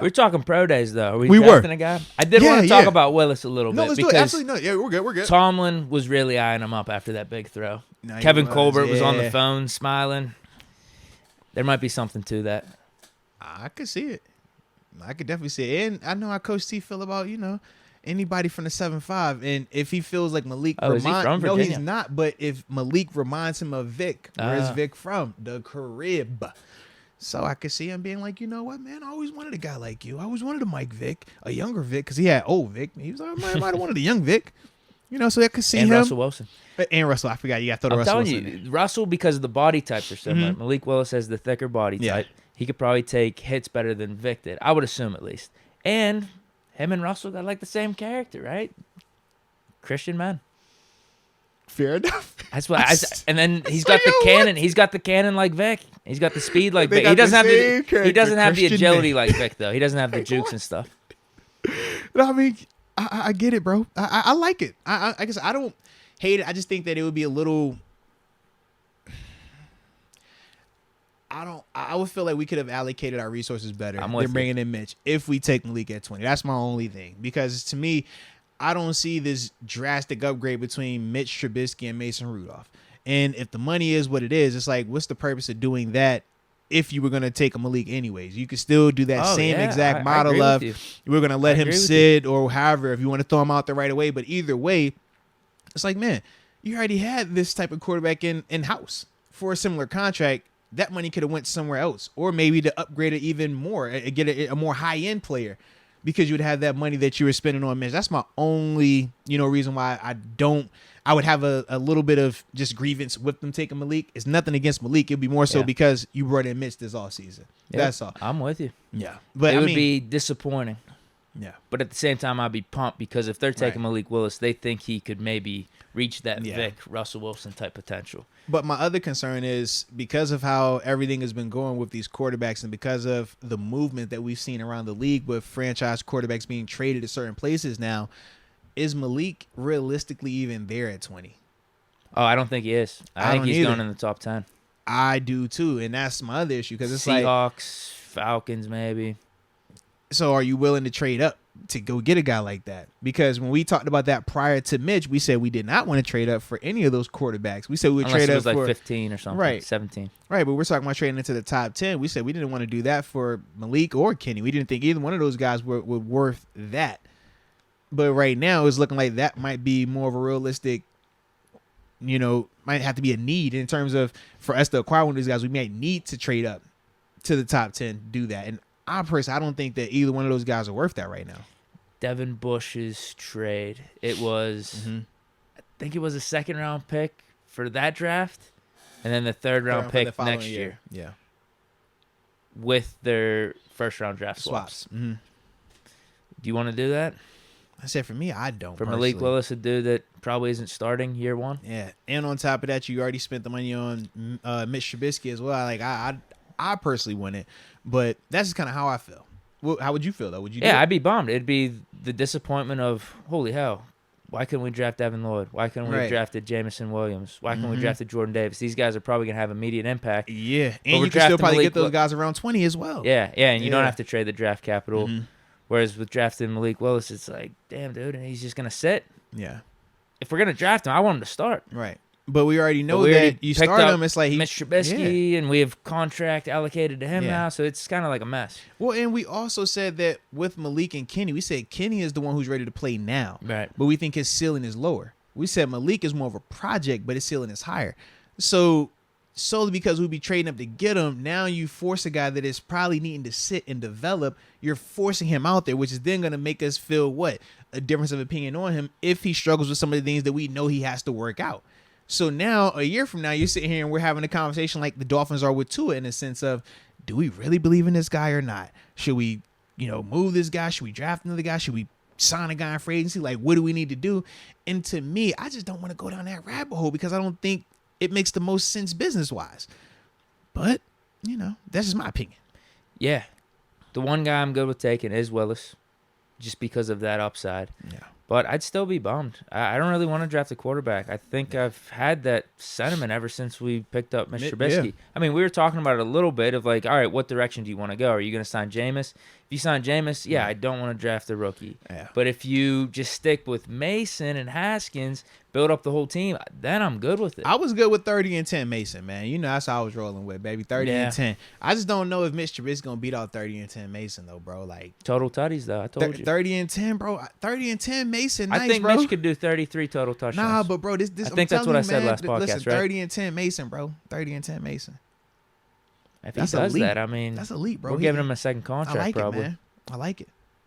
No. We're talking pro days, though. Are we were. drafting a guy? I did want to talk about Willis a little No, bit. let's do it. Because Absolutely no. Yeah, we're good. We're good. Tomlin was really eyeing him up after that big throw. No, he Kevin was, Colbert was on the yeah. phone smiling. There might be something to that. I could see it. I could definitely see it. And I know how Coach T feel about, anybody from the 7-5. And if he feels like Malik is he from no, Virginia? he's not. But if Malik reminds him of Vic, where's Vic from? The crib. So I could see him being like, you know what, man? I always wanted a guy like you. I always wanted a Mike Vick, a younger Vic, because he had old Vic. He was like, I might have wanted a young Vic. So I could see and him. Russell Wilson. And Russell. I forgot. You got to throw the I'm Russell telling Wilson you, Russell, because the body types are similar. Malik Willis has the thicker body type. He could probably take hits better than Vic did. I would assume, at least. And him and Russell got like the same character, right? Christian man. Fair enough. That's what. And then he's got the cannon. He's got the cannon like Vic. He's got the speed like Vic. He doesn't have the. He doesn't have the agility like Vic though. He doesn't have the jukes and stuff. No, I mean, I get it, bro. I like it. I guess I don't hate it. I just think that it would be a little. I would feel like we could have allocated our resources better than bringing in Mitch if we take Malik at 20. That's my only thing. Because to me, I don't see this drastic upgrade between Mitch Trubisky and Mason Rudolph. And if the money is what it is, it's like, what's the purpose of doing that if you were going to take a Malik anyways? You could still do that exact model of we're going to let him sit or however, if you want to throw him out there right away. But either way, it's like, man, you already had this type of quarterback in-house for a similar contract. That money could have went somewhere else, or maybe to upgrade it even more, get a more high-end player, because you would have that money that you were spending on Mitch. That's my only, reason why I would have a little bit of just grievance with them taking Malik. It's nothing against Malik. It'd be more so because you brought in Mitch this offseason. Yep, that's all. I'm with you. Yeah. But it would be disappointing. Yeah. But at the same time, I'd be pumped because if they're taking Malik Willis, they think he could maybe reach that Vic, Russell Wilson type potential. But my other concern is because of how everything has been going with these quarterbacks and because of the movement that we've seen around the league with franchise quarterbacks being traded to certain places now, is Malik realistically even there at 20? Oh, I don't think he is. I think he's going in the top 10. I do too, and that's my other issue because it's Seahawks, Falcons maybe. So are you willing to trade up to go get a guy like that? Because when we talked about that prior to Mitch, we said we did not want to trade up for any of those quarterbacks. We said we would trade up for 15 or something, right, 17. Right, but we're talking about trading into the top 10. We said we didn't want to do that for Malik or Kenny. We didn't think either one of those guys were worth that. But right now, it's looking like that might be more of a realistic, might have to be a need in terms of for us to acquire one of these guys. We might need to trade up to the top 10 to do that. And I don't think that either one of those guys are worth that right now. Devin Bush's trade. It was, I think it was a second-round pick for that draft, and then the third-round pick next year. Yeah. With their first-round draft swaps. Mm-hmm. Do you want to do that? I said for me, I don't. For Malik Willis, a dude that probably isn't starting year one. Yeah, and on top of that, you already spent the money on Mitch Trubisky as well. I personally wouldn't, but that's just kind of how I feel. Well, how would you feel though? Would you? Yeah, I'd be bummed. It'd be the disappointment of holy hell. Why couldn't we draft Evan Lloyd? Why couldn't we have drafted Jamison Williams? Why couldn't we drafted Jordan Davis? These guys are probably going to have immediate impact. Yeah, and you can still probably get those guys around 20 as well. Yeah, and you don't have to trade the draft capital. Mm-hmm. Whereas with drafting Malik Willis, it's like, damn, dude, and he's just going to sit. Yeah. If we're going to draft him, I want him to start. Right. But we already know that you start him, it's like Mitch Trubisky, and we have contract allocated to him now, so it's kind of like a mess. Well, and we also said that with Malik and Kenny, we said Kenny is the one who's ready to play now. Right. But we think his ceiling is lower. We said Malik is more of a project, but his ceiling is higher. So solely because we'd be trading up to get him, now you force a guy that is probably needing to sit and develop. You're forcing him out there, which is then going to make us feel a difference of opinion on him if he struggles with some of the things that we know he has to work out. So now, a year from now, you're sitting here and we're having a conversation like the Dolphins are with Tua in the sense of, do we really believe in this guy or not? Should we, move this guy? Should we draft another guy? Should we sign a guy in free agency? Like, what do we need to do? And to me, I just don't want to go down that rabbit hole because I don't think it makes the most sense business-wise. But, that's just my opinion. Yeah. The one guy I'm good with taking is Willis, just because of that upside. Yeah. But I'd still be bummed. I don't really want to draft a quarterback. I think I've had that sentiment ever since we picked up Mr. Trubisky. Yeah. I mean, we were talking about it a little bit of like, all right, what direction do you want to go? Are you going to sign Jameis? If If you sign Jameis, I don't want to draft a rookie. Yeah. But if you just stick with Mason and Haskins, build up the whole team, then I'm good with it. I was good with 30 and 10 Mason, man. You know, that's how I was rolling with, baby. 30 and 10. I just don't know if Mitch Trubisky going to beat out 30 and 10 Mason, though, bro. Like total tutties, though. I told you. 30 and 10, bro. 30 and 10 Mason, nice, I think bro. Mitch could do 33 total touchdowns. Nah, but, bro, this I think that's what I said last podcast, listen, right? 30 and 10 Mason, bro. 30 and 10 Mason. If he does that, I mean, that's elite, bro. We're giving him a second contract, I like probably. it, man. I like it.